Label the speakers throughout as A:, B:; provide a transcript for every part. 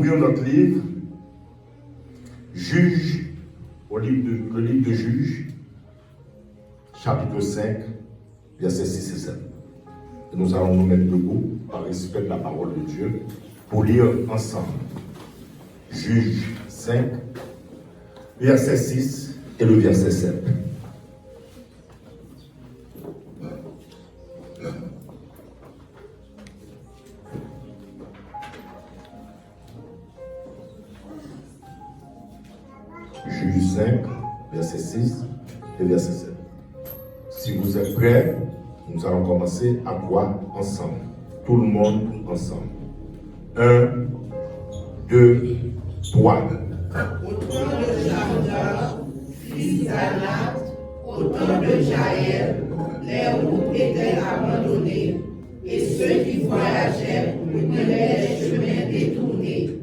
A: ouvrir notre livre, le livre de Juges, chapitre 5, versets 6 et 7. Et nous allons nous mettre debout, par respect de la parole de Dieu, pour lire ensemble. Juges 5, verset 6 et le verset 7. Juges 5, verset 6 et verset 7. Si vous êtes prêts, nous allons commencer à voir ensemble. Tout le monde ensemble. 1, 2, 3.
B: Au temps de Jardin, fils d'Anat, au temps de Jaël, les routes étaient abandonnées, et ceux qui voyageaient prenaient les chemins détournés.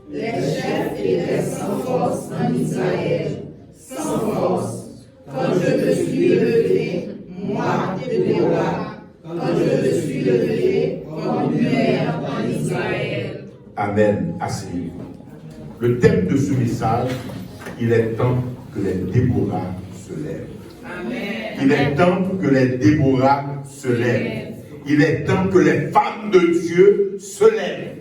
B: Les chefs étaient sans force en Israël, sans force. Quand je me suis levé, moi, Déborah, quand je me suis levé comme une mère en Israël.
A: Amen. Asseyez-vous. Le thème de ce message, il est temps que les Déborah se lèvent.
B: Amen.
A: Il est temps que les Déborah se lèvent. Il est temps que les femmes de Dieu se lèvent.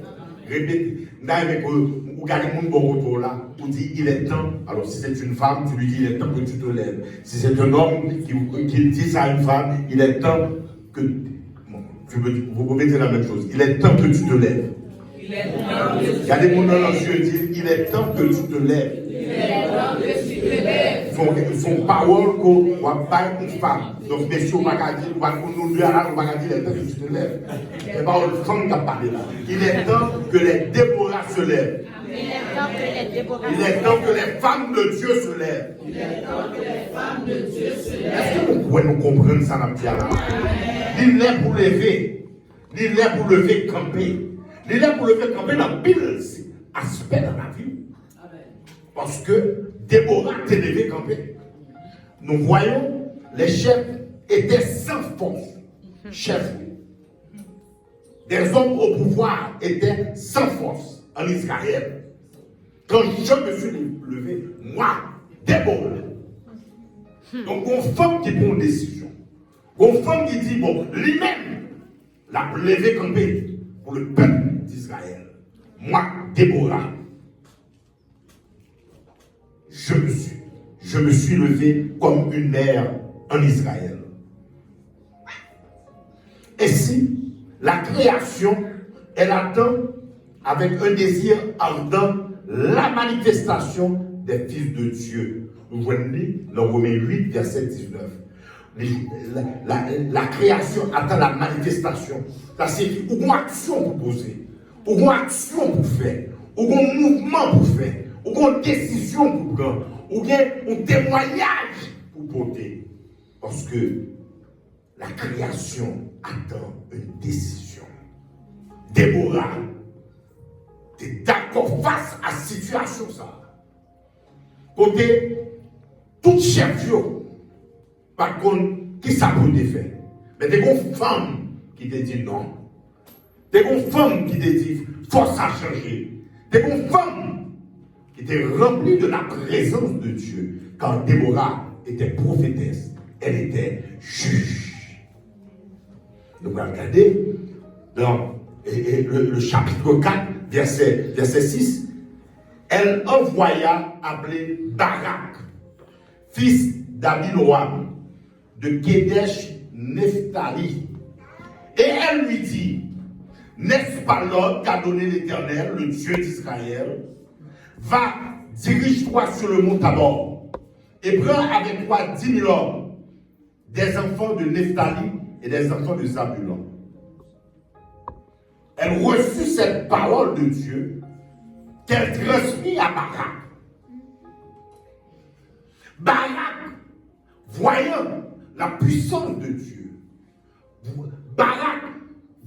A: Répétez. Vous regardez mon bon retour là, vous dites il est temps. Alors si c'est une femme, tu lui dis il est temps que tu te lèves. Si c'est un homme qui dit ça à une femme, il est temps que. Vous pouvez dire la même chose. Il est temps que tu te lèves. Regardez mon dans les yeux dit il est temps que tu te lèves.
B: Il est temps que tu te lèves.
A: Son parole qu'on va pas une femme. Donc, messieurs, on va dire, on va nous dire, on va dire, il est temps que tu te lèves. C'est pas une femme qui a parlé là. Il est temps que les Déborah se lèvent.
C: Il est temps que les Déborah
A: Il est temps que les femmes de Dieu se lèvent.
B: Il est temps que les femmes de Dieu se lèvent.
A: Est-ce que vous pouvez nous comprendre ça, ma petite là? Il est pour lever. Il est pour lever camper. Il est pour lever camper dans pile aspect dans la vie. Parce que Déborah t'est levé camper. Nous voyons les chefs étaient sans force. Chefs. Des hommes au pouvoir étaient sans force en Israël. Quand je me suis levé, moi, Déborah. Donc, une femme qui prend une décision. Une femme qui dit, bon, lui-même, l'a levé campé pour le peuple d'Israël. Moi, Déborah, je me suis levé comme une mère en Israël. Et si la création, elle attend avec un désir ardent la manifestation des fils de Dieu. Nous voyons dans Romains 8, verset 19. La création attend la manifestation. C'est une action pour poser, une action pour faire, un mouvement pour faire, une décision pour prendre, ou bien un témoignage pour porter. Parce que la création attend une décision. Déborah, tu es d'accord face à cette situation ça. Côté, tout chef, par contre, qui ça peut te faire? Mais t'es une femme qui te dit non. T'es une femme qui te dit force à changer. T'es une femme qui était remplie de la présence de Dieu. Quand Déborah était prophétesse, elle était juge. Donc, regardez dans le chapitre 4, verset 6, elle envoya appeler Barak, fils d'Abinoam, de Kedesh Nephtali. Et elle lui dit, n'est-ce pas l'ordre qu'a donné l'Éternel, le Dieu d'Israël? Va, dirige-toi sur le mont Tabor, et prends avec toi 10 000 hommes, des enfants de Nephtali et des enfants de Zabulon. Elle reçut cette parole de Dieu qu'elle transmit à Barak. Barak, voyant la puissance de Dieu, Barak,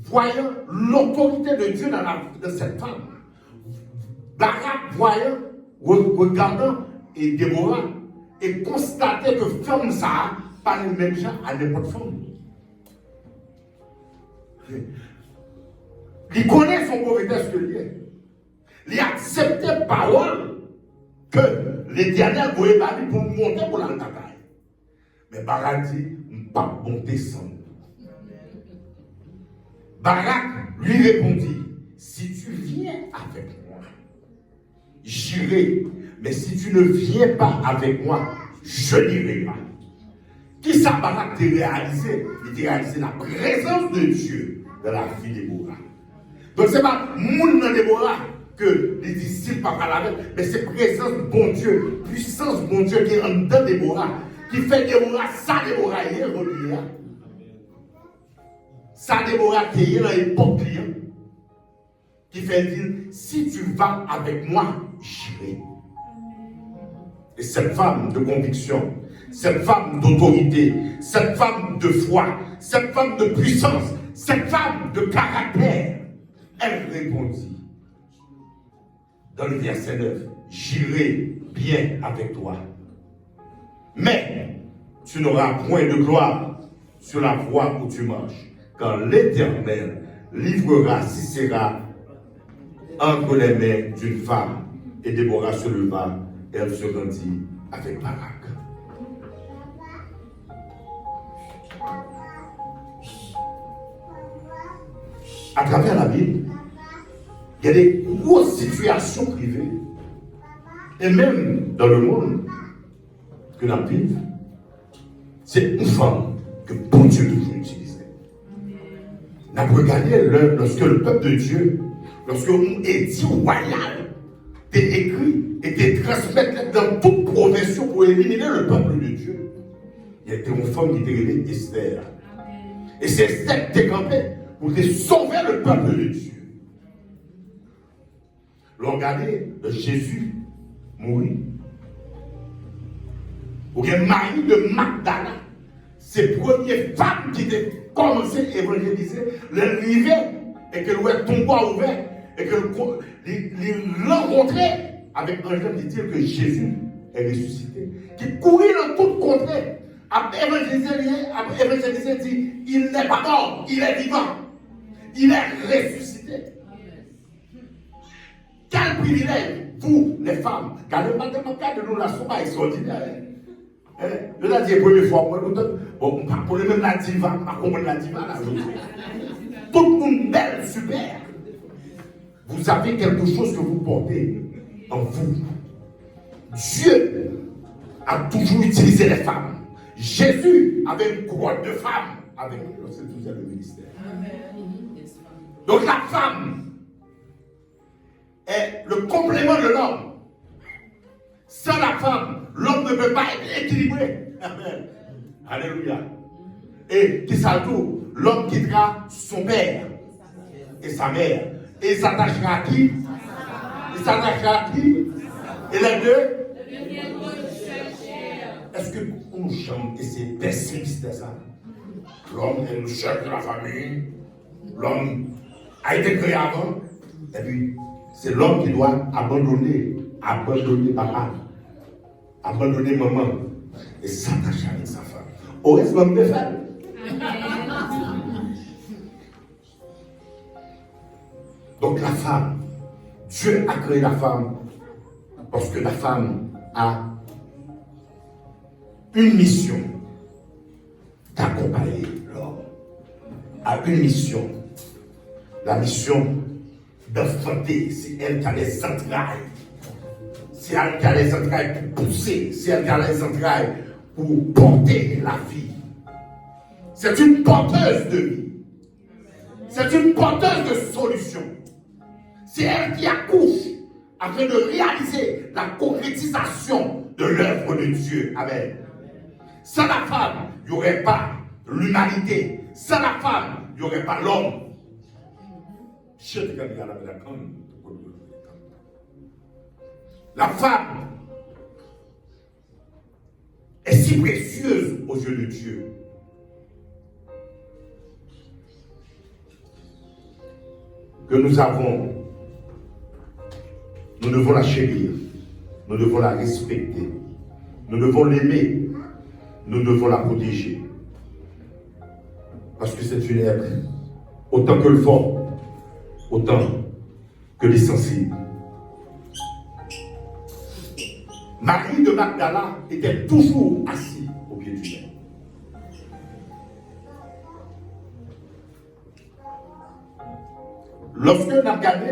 A: voyant l'autorité de Dieu dans cette femme, Barak, voyant, regardant et Déborah, et constatait que femme ça pas les mêmes gens à n'importe femme. Il connaît son prophétesse que lui est. Il a accepté la parole que l'Éternel voulait pas pour monter pour la bataille. Mais Barak dit, pas monter sans nous. Barak lui répondit, si tu viens avec moi, j'irai. Mais si tu ne viens pas avec moi, je n'irai pas. Qui ça Barak t'a réalisé? Il t'a réalisé la présence de Dieu dans la vie de Déborah. Donc ce n'est pas moun dans Déborah que les disciples parlent avec, mais c'est présence bon Dieu, puissance bon Dieu qui est en dedans de Déborah, qui fait Déborah, ça Déborah est relié. Ça Déborah qui est dans l'époque qui fait dire, si tu vas avec moi, j'irai. Et cette femme de conviction, cette femme d'autorité, cette femme de foi, cette femme de puissance, cette femme de caractère, elle répondit dans le verset 9, j'irai bien avec toi. Mais tu n'auras point de gloire sur la voie où tu marches, quand l'Éternel livrera Sisera entre les mains d'une femme. Et Déborah se leva et elle se rendit avec Barak. À travers la Bible, il y a des grosses situations privées. Et même dans le monde que la Bible, c'est une femme que bon Dieu toujours utilisait. On a regardé lorsque le peuple de Dieu, lorsque on est dit royal, était écrit, était transmis dans toute provincion pour éliminer le peuple de Dieu. Il y a une femme qui était appelée Esther. Et c'est Esther qui était campée pour sauver le peuple de Dieu. Regardez, Jésus mourit. Ou bien Marie de Magdala, c'est la première femme qui a commencé à évangéliser, le livret, et que le tombeau ouvert, et que le rencontrait avec un jeune qui dit que Jésus est ressuscité, qui courait dans toute contrée, après évangéliser, dit il n'est pas mort, il est vivant, il est ressuscité. Quel privilège, vous, les femmes, car le matin, de nous, la somme extraordinaire. Je l'ai dit la première fois, bon, pour le même la diva, pas comme la diva, là, tout le monde belle, super. Vous avez quelque chose que vous portez en vous. Dieu a toujours utilisé les femmes. Jésus avait une couronne de femmes avec lui lorsqu'il faisait le ministère. Donc la femme est le complément de l'homme. Sans la femme, l'homme ne peut pas être équilibré. Amen. Alléluia. Et qui s'ajoute, l'homme quittera son père et sa mère. Et il s'attachera à qui? Il s'attachera à qui? Et les deux? Est-ce que nous sommes et c'est pessimiste ça? L'homme est le chef de la famille. L'homme a été créé avant. Et puis, c'est l'homme qui doit abandonner papa, abandonner maman et s'attacher avec sa femme. Où est-ce l'homme peut faire? Donc la femme, Dieu a créé la femme parce que la femme a une mission d'accompagner l'homme, a une mission, la mission d'enfanter, c'est elle qui a les entrailles. C'est elle qui a les entrailles pour pousser, c'est elle qui a les entrailles pour porter la vie. C'est une porteuse de vie. C'est une porteuse de solutions. C'est elle qui accouche afin de réaliser la concrétisation de l'œuvre de Dieu. Amen. Sans la femme, il n'y aurait pas l'humanité. Sans la femme, il n'y aurait pas l'homme. La femme est si précieuse aux yeux de Dieu. Que nous devons la chérir, nous devons la respecter, nous devons l'aimer, nous devons la protéger. Parce que c'est une être, autant que le fort, autant que les sensibles. Marie de Magdala était toujours assis au pied du lit. Lorsque nous avons regardé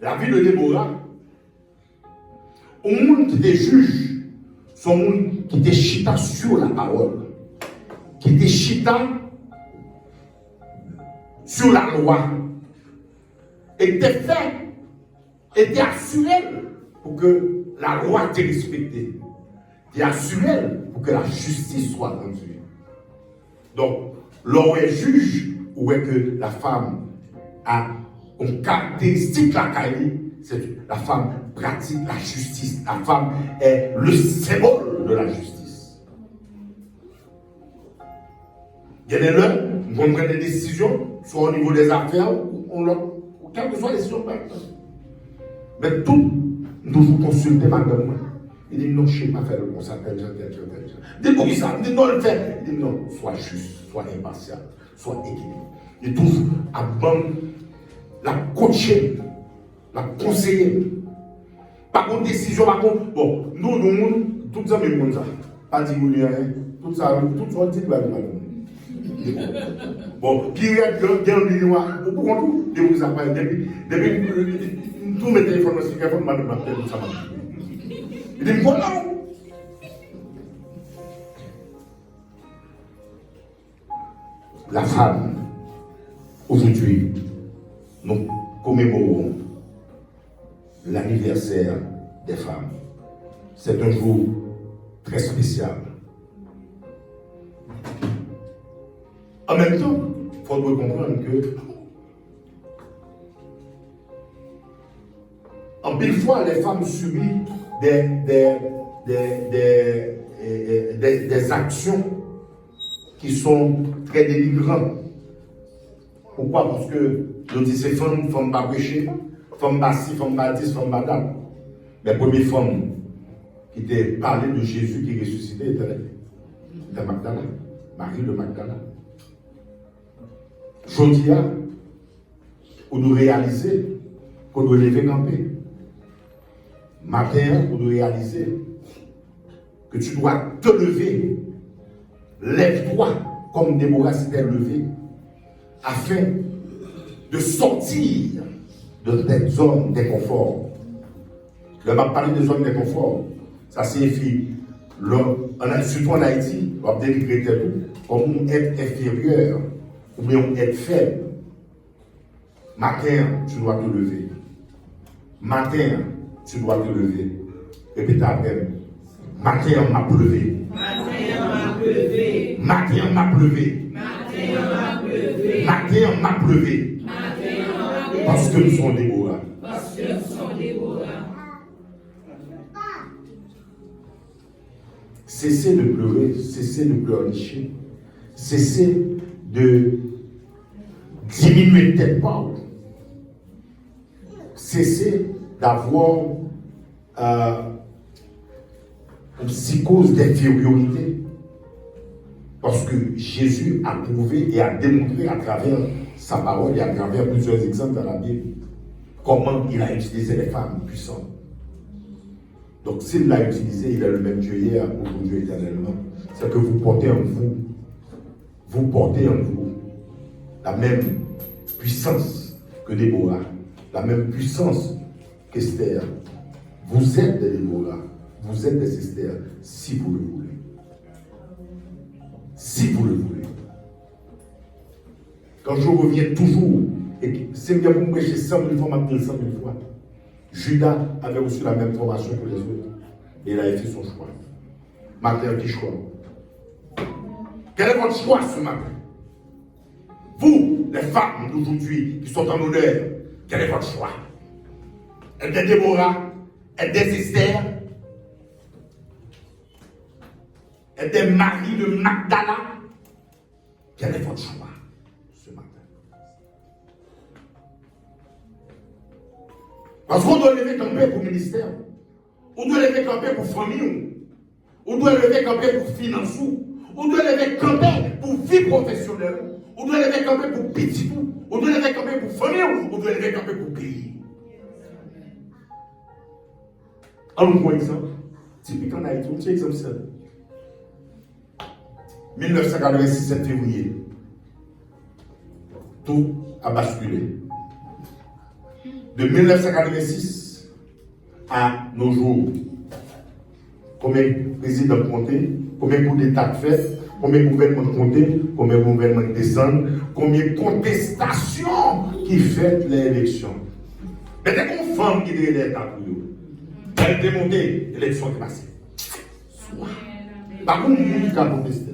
A: la vie de Déborah, au monde qui était juge, son monde qui était chita sur la parole, qui était chita sur la loi, était fait, était assuré pour que la loi soit respectée, était assuré pour que la justice soit rendue. Donc, l'on est juge, ou est que la femme a une caractéristique la qualité, c'est que la femme pratique la justice. La femme est le symbole de la justice. Il y a des lois, on prend des décisions, soit au niveau des affaires, ou quelle que soit les décisions. Mais tout, nous vous consultez madame. Il dit non, je ne sais pas faire le conseil, dit pour qui ça? Il dit non, le fait. Il dit non, sois juste, sois impartial, sois équilibré. Il trouve à bonne la coacher, la conseiller. Par contre, décision, par contre, bon, nous, tout ça, mais comme ça. Pas dit rien, tout ça, tout ça, dit, bon, puis il y a des gens, pourquoi nous, des gens, depuis, tous mes téléphones, c'est qu'il y a un madame, tout ça. Il dit, voilà. La femme, aujourd'hui, nous commémorons l'anniversaire des femmes. C'est un jour très spécial. En même temps, il faut comprendre que en pile fois, les femmes subissent des actions qui sont très dénigrantes. Pourquoi? Parce que nous disons ces femmes pas péché, femmes pas ci, femmes pas 10, femmes pas date. Les premières femmes qui étaient parlé de Jésus qui ressuscitait étaient Magdala, Marie de Magdala. Jodia, on doit réaliser qu'on doit lever camper. Matin, on doit réaliser que tu dois te lever. Lève-toi comme Déborah s'était levée afin de sortir de tes zones d'inconfort. Je vais parler des zones d'inconfort. Ça signifie, surtout en Haïti, on va décrire tout comme on est inférieur ou bien on est faible. Matin, tu dois te lever. Matin, tu dois te lever. Répète après. Matin, on m'a pleuvé.
B: Matin, on m'a pleuvé.
A: Matin, on m'a pleuvé.
B: Matin, on m'a pleuvé.
A: Matin, on m'a pleuvé.
B: Matin, on m'a pleuvé.
A: Parce que nous sommes Déborah.
B: Parce que nous sommes Déborah.
A: Cessez de pleurer, cessez de pleurnicher, cessez de diminuer tête bas. Cessez d'avoir une psychose d'infériorité. Parce que Jésus a prouvé et a démontré à travers sa parole et à travers plusieurs exemples dans la Bible comment il a utilisé les femmes puissantes. Donc s'il l'a utilisé, il est le même Dieu hier, aujourd'hui, éternellement. C'est que vous portez en vous la même puissance que Déborah, la même puissance qu'Esther. Vous êtes des Déborah, vous êtes des Esther, si vous le voulez. Si vous le voulez. Quand je reviens toujours, et c'est bien pour me prêcher 100 000 fois, maintenant 100 000 fois. Judas avait reçu la même formation que les autres. Et il a fait son choix. Matin, qui choix? Quel est votre choix ce matin? Vous, les femmes d'aujourd'hui qui sont en honneur, quel est votre choix? Êtes des Déborah? Êtes des Esther? Êtes des Marie de Magdala? Quel est votre choix ce matin? Parce qu'on doit lever camper pour le ministère. On doit lever camper pour famille. On doit lever camper pour finances. On doit lever camper pour vie professionnelle. On doit lever camper pour petit. On doit lever camper pour famille. On doit lever camper pour pays. Un bon exemple, typique en Haïti, un petit exemple seul. 1986, 7 février, tout a basculé. De 1986 à nos jours, combien de présidents comptés, combien de coups d'État fait, combien de gouvernements comptés, combien de gouvernements descendent, combien de contestations qui fait les élections. Mais dès qu'on femme qui est l'État pour nous, elle démontait l'élection qui passée. Par contre, nous qui avons contesté.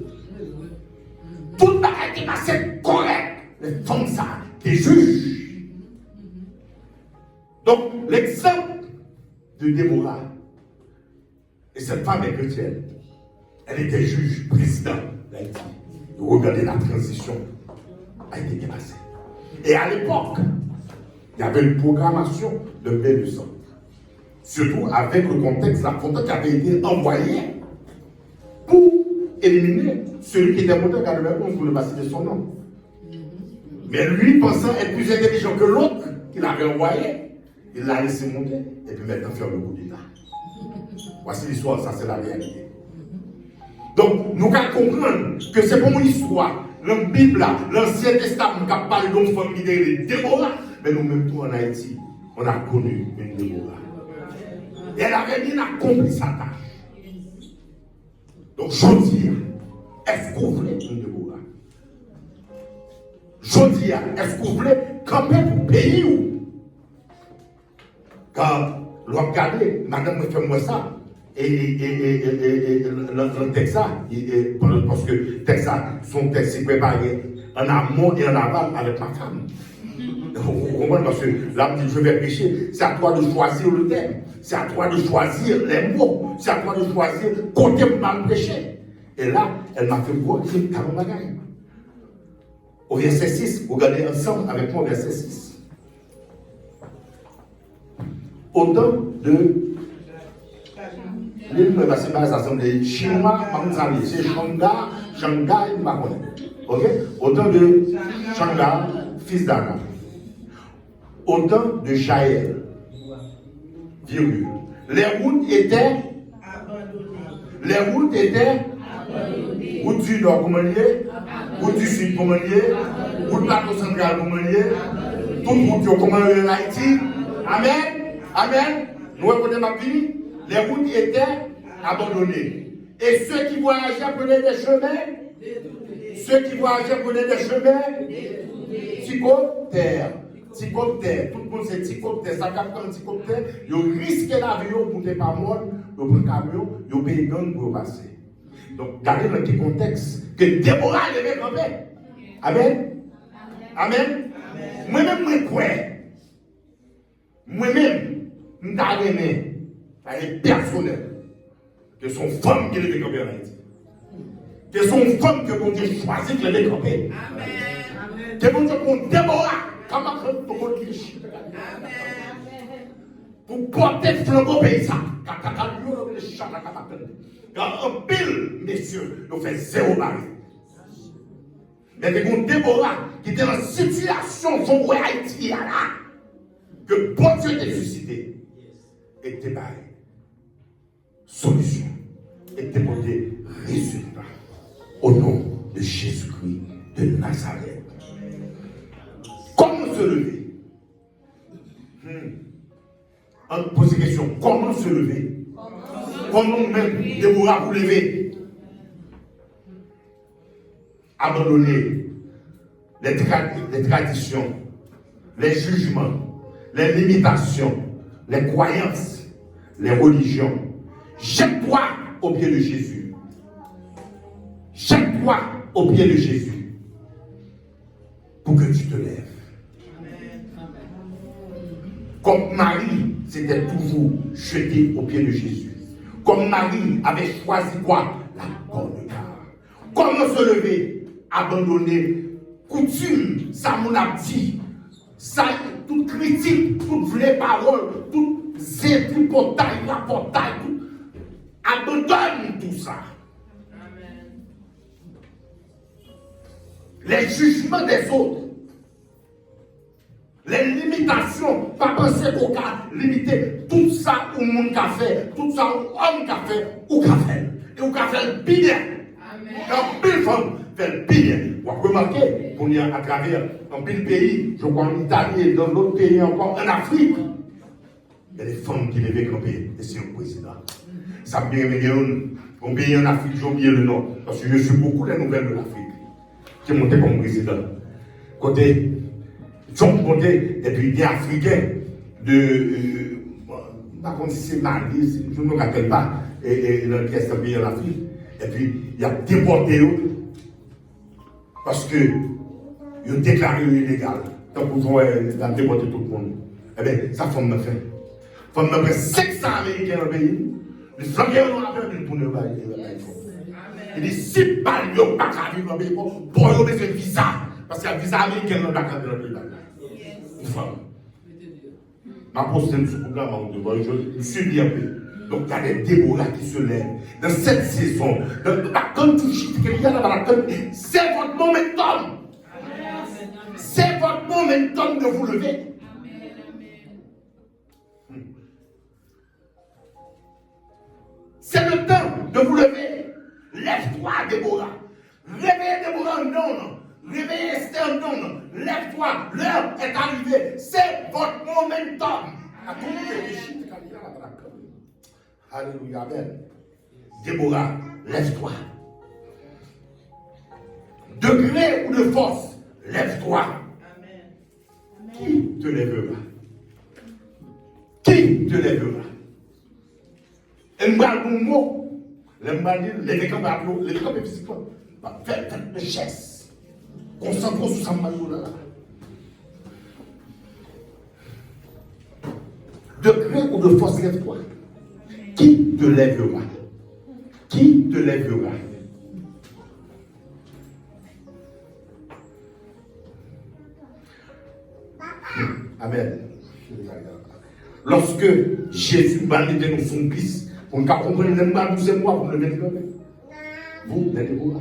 A: Tout le monde qui est passé correct. Les femmes, ça, des juges. Donc, l'exemple de Déborah, et cette femme est chrétienne, elle était juge, président d'Haïti. Regardez la transition a été bien passée. Et à l'époque, il y avait une programmation de bain de sang. Surtout avec le contexte, la photo qui avait été envoyée pour éliminer celui qui était monté en 91 pour ne pas citer son nom. Mais lui, pensant être plus intelligent que l'autre qu'il avait envoyé, il l'a laissé monter et puis maintenant faire le coup d'État. Voici l'histoire, ça c'est la réalité. Donc, nous devons comprendre que c'est pour une histoire. Dans la Bible, l'Ancien Testament, qui parle d'une femme qui est Déborah, mais nous-mêmes, tout en Haïti, on a connu une Déborah. Et elle avait bien accompli sa tâche. Donc, je dis, est-ce que vous voulez une Déborah? Je dis, est-ce que vous voulez camper pour payer ou? Quand l'on regarde, madame, fait moi ça. Et le Texas, parce que Texas, son texte est préparé en amont et en aval avec ma femme. Vous comprenez? Parce que là, je vais prêcher, c'est à toi de choisir le thème, c'est à toi de choisir les mots, c'est à toi de choisir côté pour mal prêcher. Et là, elle m'a fait voir qu'il y a un bagage. Au verset 6, regardez ensemble avec moi, verset 6. Autant de. L'île va se passer assemblée Chinois, c'est Shanga, Shanghai, ok? Autant de Shanga, fils d'Anna. Autant de Jaël, virgule. Les routes étaient abandonnées. Route du nord, comment lier? Route du sud, comment lier? Route plateau central, comment lier? Toute route, comment lier en Haïti? Amen. Amen. Nous répondons ma vie. Les routes étaient abandonnées. Et ceux qui voyageaient prenaient des chemins. Ceux qui voyageaient prenaient des chemins. Psychoptères. Psychoptères. Tout le monde sait psychoptères. Ça capte un psychoptère. Ils risquent l'avion pour ne pas mort. Ils prennent le camion. Ils payent gang pour passer. Donc, regardez dans quel contexte que Déborah devait camper. Amen. Amen. Moi-même, je crois. Moi-même, je suis elle est personnelle. Que son femme qui devait camper en Haïti. Que son femme que bon Dieu choisit qui devait camper. Amen. Que bon Dieu qu'on Déborah. Comment on peut pour porter le flambeau paysan. Quand un pile, messieurs, nous fait zéro baril. Mais il y a une Déborah qui était dans une situation où Haïti là, que bon Dieu était suscité. Et était barré. Solution et déporter résultat au nom de Jésus-Christ de Nazareth. Comment se lever? On pose une question. Comment se lever? Comment même Déborah vous lever? Abandonner les traditions, les jugements, les limitations, les croyances, les religions. Jette-toi au pied de Jésus. Jette-toi au pied de Jésus. Pour que tu te lèves. Comme Marie s'était toujours jetée au pied de Jésus. Comme Marie avait choisi quoi? La bonne part. Comment se lever? Abandonner coutume, ça m'en a dit. Ça, toute critique, toute vraie parole, toute portail, la portail, tout. Abandonne tout ça. Amen. Les jugements des autres, les limitations, pas penser qu'au cas limiter tout ça. ça où monde qu'a fait, tout ça où homme qu'a fait, ou qu'a fait. Et ou qu'a fait le bien. Quand pile femme fait le bien. Vous avez remarqué qu'on y a à travers un pile pays, je crois en Italie et dans d'autres pays encore, en Afrique. Il y a des femmes qui devaient camper, et c'est un président. Ça me bien un pays en Afrique, j'ai oublié le nom, parce que je suis beaucoup les nouvelles de l'Afrique, qui est monté comme président. Côté, John Condé, et puis bien africain, par contre, si c'est Mali, je ne me rappelle pas, et dans quel pays en Afrique, et puis il a déporté eux, parce que ils ont déclaré illégal. Donc, vous avez déporté tout le monde. Eh bien, ça forme de fait. Forme de fait 500 Américains dans le pays. Les Flambiens ont appelé pour nous. Il dit, si pas le pas qu'à vivre dans le pays, pour eux, c'est un visa. Parce qu'il y a un visa américain dans le pays. Une femme. Ma posté sur le programme, je suis bien payé. Donc, il y a des Déborah qui se lèvent. Dans cette saison, dans la condition qu'il y a dans la condition, c'est votre momentum. C'est votre momentum de vous lever. C'est le temps de vous lever. Lève-toi, Déborah. Réveillez Déborah, non. Réveillez Esther, non. Lève-toi. L'heure est arrivée. C'est votre momentum. Alléluia, amen. Déborah, lève-toi. De gré ou de force, lève-toi. Qui te lèvera? Qui te lèvera? Et moi, mon mot, les camps physiquement, faites le geste. Concentrez sur sa main. De gré ou de force, lève-toi. Qui te lèvera? Qui te lèvera? Amen. Lorsque Jésus va aller dans son fils, on ne comprend pas, vous et moi, vous ne le mettez pas. Vous, Déborah.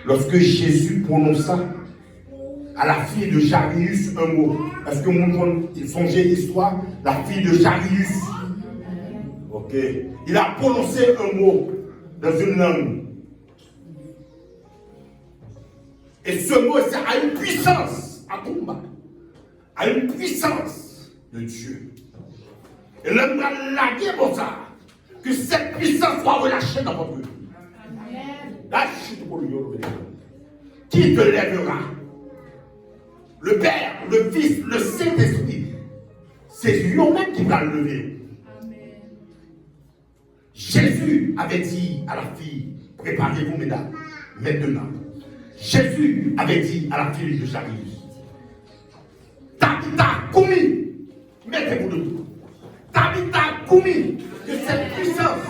A: Lorsque Jésus prononça à la fille de Jairus un mot, parce que mon songez l'histoire, la fille de Jairus. Ok. Il a prononcé un mot dans une langue. Et ce mot, c'est à une puissance, à combat, à une puissance de Dieu. Et l'homme a lagué pour ça, que cette puissance soit relâchée dans votre vie. Lâchez pour lui. Qui te lèvera? Le Père, le Fils, le Saint-Esprit. C'est lui-même qui va le lever. Jésus avait dit à la fille, préparez-vous mesdames, maintenant. Jésus avait dit à la fille de Jairus, Tabitha Koumi, mettez-vous debout. Tabitha Koumi, que cette puissance,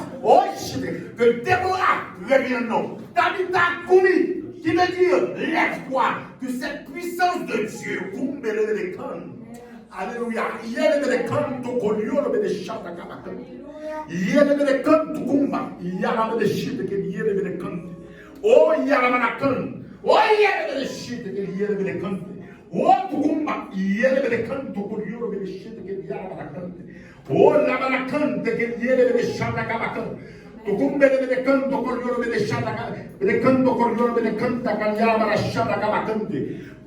A: que Déborah revient un nom. Tabitha Koumi, qui veut dire, lève-toi, que cette puissance de Dieu, alléluia, il y a des cantos colions, des chats à Kabaka. Il y a des cantos Kumba, il y a des chites qui y a des cantos. Oh, il y a des cantos. Oh, il y a des chites qui y a des cantos. Oh, Kumba, il y a des cantos colions, des chites qui y a des cantos. Oh, la cantos qui y a des chats à Kabaka. Tukumbe de canto coliolo de chata, de canto coliolo de canta cagliava la chata cabacante.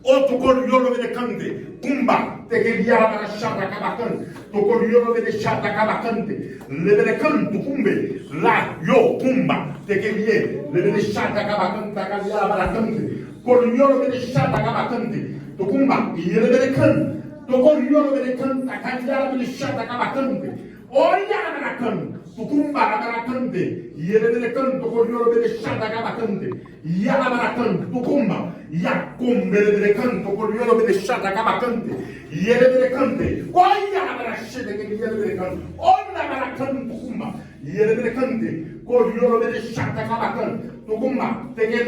A: Otto coliolo de cante, Kumba, te che liava la chata cabacante, to coliolo de chata cabacante, le de canto cumbe, la yo Kumba, te che lie, le de chata cabacante cagliava la cante, coliolo de chata cabacante, to Kumba, le de canto, to coliolo de canta cagliava la chata cabacante. Oya na kan, tukumba na kan de, yele de kan to koriolo de shata kabakande, yala na kan tukumba, yakumbe de kan to koriolo de shata kabakande, yele de kan de, oya na shete ke yele de kan, ona na kan tukumba, yele de kan de, koriolo de shata kabakande, tukumba te ke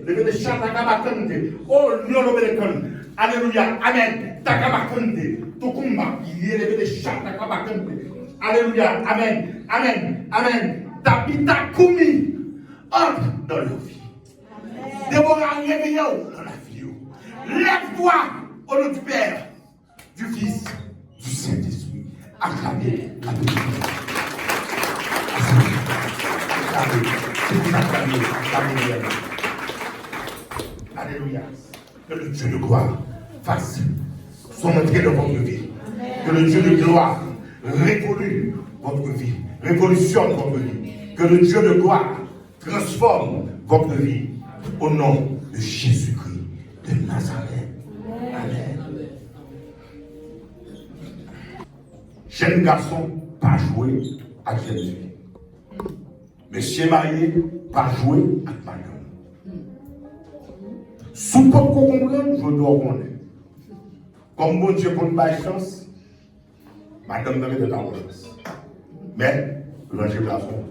A: de shata kabakande, o yolo de kan. Alléluia, amen. Takabakande, tukumba, yele de shata kabakande. Alléluia, amen, amen, amen. Tabitha Koumi, entre dans leur vie. Déborah, réveillons dans la vie. Lève-toi au nom du Père, du Fils, du Saint-Esprit. Acclamez la bénédiction. C'est pour ça que alléluia. Que le Dieu de gloire fasse son entrée dans votre vie. Que le Dieu de gloire révolue votre vie, révolutionne votre vie. Que le Dieu de gloire transforme votre vie au nom de Jésus-Christ de Nazareth. Amen. Jeune garçon, pas jouer avec Jésus. Monsieur marié, pas jouer avec madame. Sous pas qu'on comprenne, je dois connaître. Comme bon Dieu pour une bonne chance, madame n'a pas de ta chance. Mais, l'ange garçon,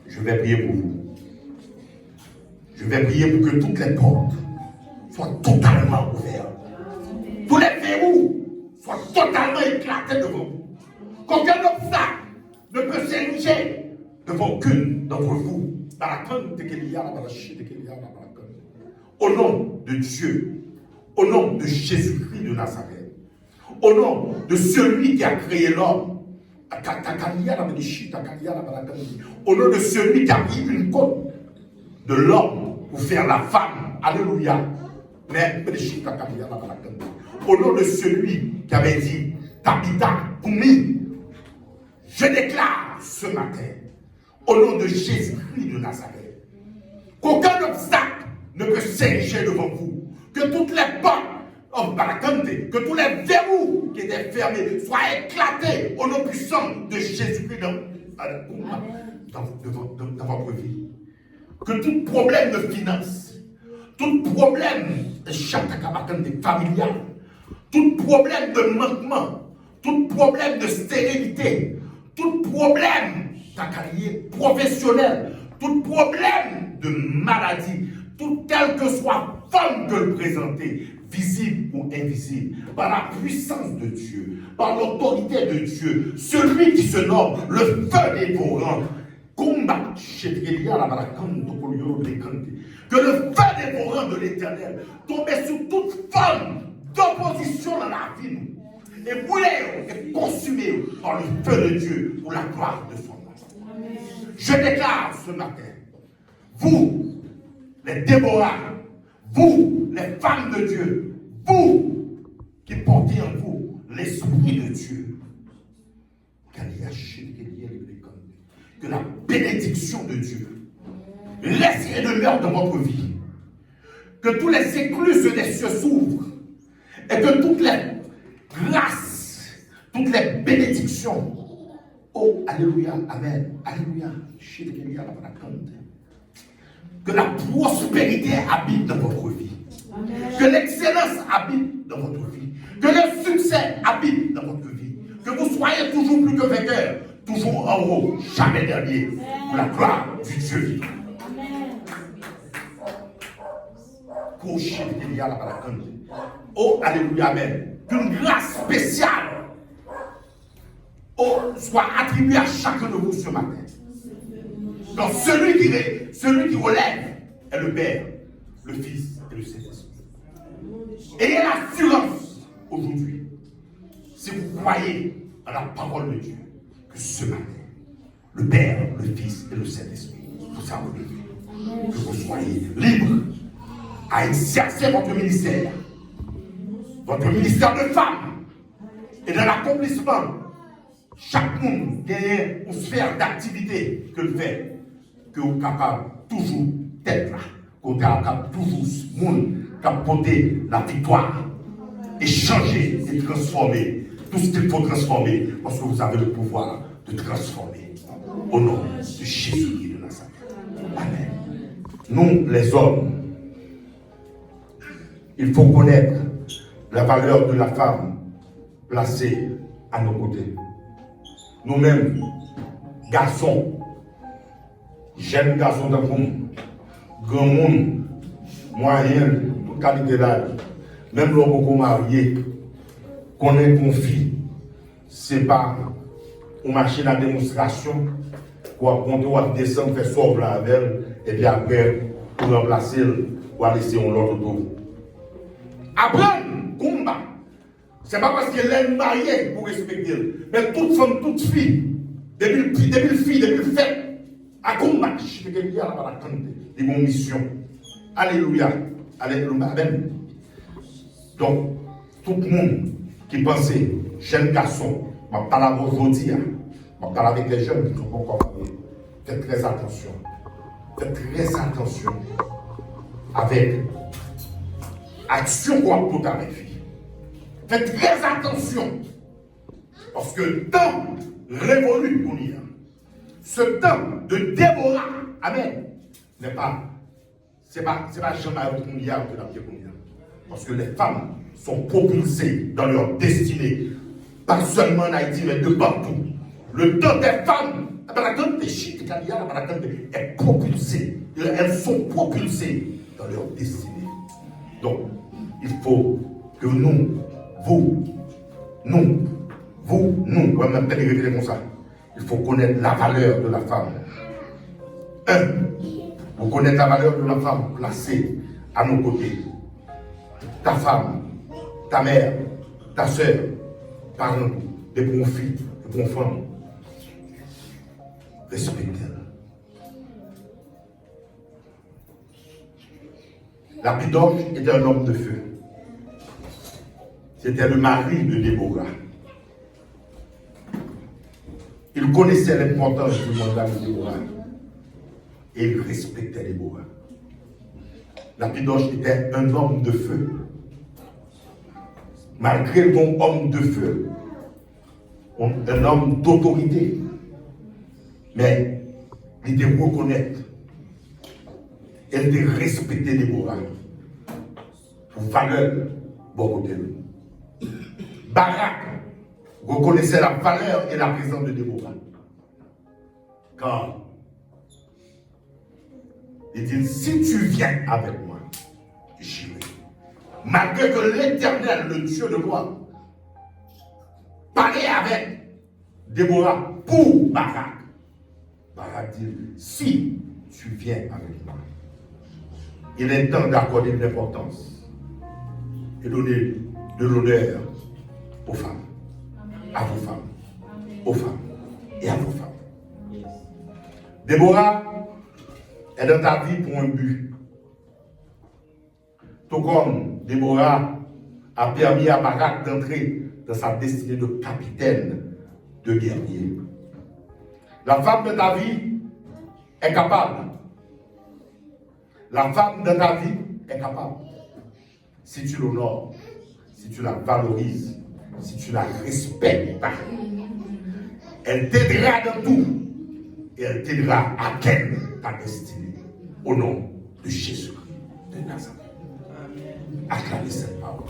A: je vais prier pour vous. Je vais prier pour que toutes les portes soient totalement ouvertes. Tous les verrous soient totalement éclatés devant vous. Qu'aucun obstacle ne peut s'ériger devant aucune d'entre vous. Au nom de Dieu, au nom de Jésus-Christ de Nazareth, au nom de celui qui a créé l'homme, au nom de celui qui a pris une côte de l'homme pour faire la femme, alléluia, au nom de celui qui avait dit, Tabitha, Koumi, je déclare ce matin, au nom de Jésus-Christ de Nazareth, qu'aucun obstacle ne peut s'ériger devant vous, que toutes les portes, que tous les verrous qui étaient fermés soient éclatés au nom puissant de Jésus-Christ dans votre vie. Que tout problème de finance, tout problème familial, tout problème de manquement, tout problème de stérilité, tout problème professionnel, tout problème de maladie, toute telle que soit forme de le présenter, visible ou invisible, par la puissance de Dieu, par l'autorité de Dieu, celui qui se nomme le feu dévorant, combat, que le feu dévorant de l'Éternel tombe sur toute forme d'opposition dans la vie, et brûler et consumer par le feu de Dieu pour la gloire de son nom. Je déclare ce matin, vous, les Déborah, vous, les femmes de Dieu, vous qui portez en vous l'Esprit de Dieu, que la bénédiction de Dieu reste et demeure dans votre vie, que tous les écluses des cieux s'ouvrent et que toutes les grâces, toutes les bénédictions, oh, alléluia, amen, alléluia, que la prospérité habite dans votre vie, que l'excellence habite dans votre vie, que le succès habite dans votre vie, que vous soyez toujours plus que vainqueurs, toujours en haut, jamais dernier, pour la gloire du Dieu vivant. Oh, alléluia, amen. Qu'une grâce spéciale soit attribuée à chacun de vous ce matin. Donc celui qui relève est le Père, le Fils et le Saint-Esprit. Ayez l'assurance aujourd'hui, si vous croyez à la parole de Dieu, que ce matin, le Père, le Fils et le Saint-Esprit, tout ça vous dit, que vous soyez libres à exercer votre ministère de femme, et dans l'accomplissement, chaque monde gagne une sphère d'activité que le fait, que vous êtes capable toujours d'être là, que vous êtes capable toujours porter la victoire, et changer et transformer tout ce qu'il faut transformer, parce que vous avez le pouvoir de transformer. Au nom de Jésus de Nazareth. Amen. Nous, les hommes, il faut connaître la valeur de la femme placée à nos côtés. Nous-mêmes, garçons, jeunes garçons dans le monde, grand monde, moyen, toute qualité d'âge, même l'homme beaucoup marié, qu'on est confié, c'est pas une machine à démonstration, qu'on va descendre, faire sauver la avec elle, et puis après, pour remplacer, ou à laisser un autre autour. Après, combat. C'est pas parce qu'elle est mariée pour respecter. Mais toute femme, toute fille depuis le fille, depuis le fait, à combattre, il y a une mission. Alléluia. Alléluia. Amen. Donc, tout le monde qui pensait, jeune garçon, je vais parler aujourd'hui, je vais parler avec les jeunes qui ne sont pas encore mariés. Faites très attention. Faites très attention avec l'action qu'on va porter avec lui. Faites très attention. Parce que le temps révolu qu'on y a, ce temps de Déborah, amen, n'est pas, c'est pas jamais qu'on y a de la vie qu'on y a. Parce que les femmes sont propulsées dans leur destinée, pas seulement en Haïti, mais de partout. Le temps des femmes, est propulsé. Elles sont propulsées dans leur destinée. Donc, il faut que nous, on va même répéter comme ça. Il faut connaître la valeur de la femme. Vous connaître la valeur de la femme placée à nos côtés. Ta femme, ta mère, ta soeur, parle des bons filles, des bons femmes. Respectez-la. Lapidoche était un homme de feu. C'était le mari de Déborah. Il connaissait l'importance du mandat de Déborah. Et il respectait Déborah. Lapidoche était un homme de feu. Malgré ton homme de feu, un homme d'autorité. Mais il devait reconnaître, elle devait respecter Déborah pour valeur beaucoup de lui. Barak reconnaissait la valeur et la présence de Déborah. Quand il dit, si tu viens avec moi, j'irai. Malgré que l'Éternel, le Dieu de gloire, parlait avec Déborah pour Barak. Barak dit, si tu viens avec moi, il est temps d'accorder de l'importance et donner de l'honneur aux femmes, à vos femmes, aux femmes et à vos femmes. Déborah est dans ta vie pour un but. Tout comme Déborah a permis à Barak d'entrer dans sa destinée de capitaine, de guerrier. La femme de ta vie est capable. La femme de ta vie est capable. Si tu l'honores, si tu la valorises, si tu la respectes, elle t'aidera dans tout. Et elle t'aidera à atteindre ta destinée. Au nom de Jésus-Christ de Nazareth. Acclamez cette parole.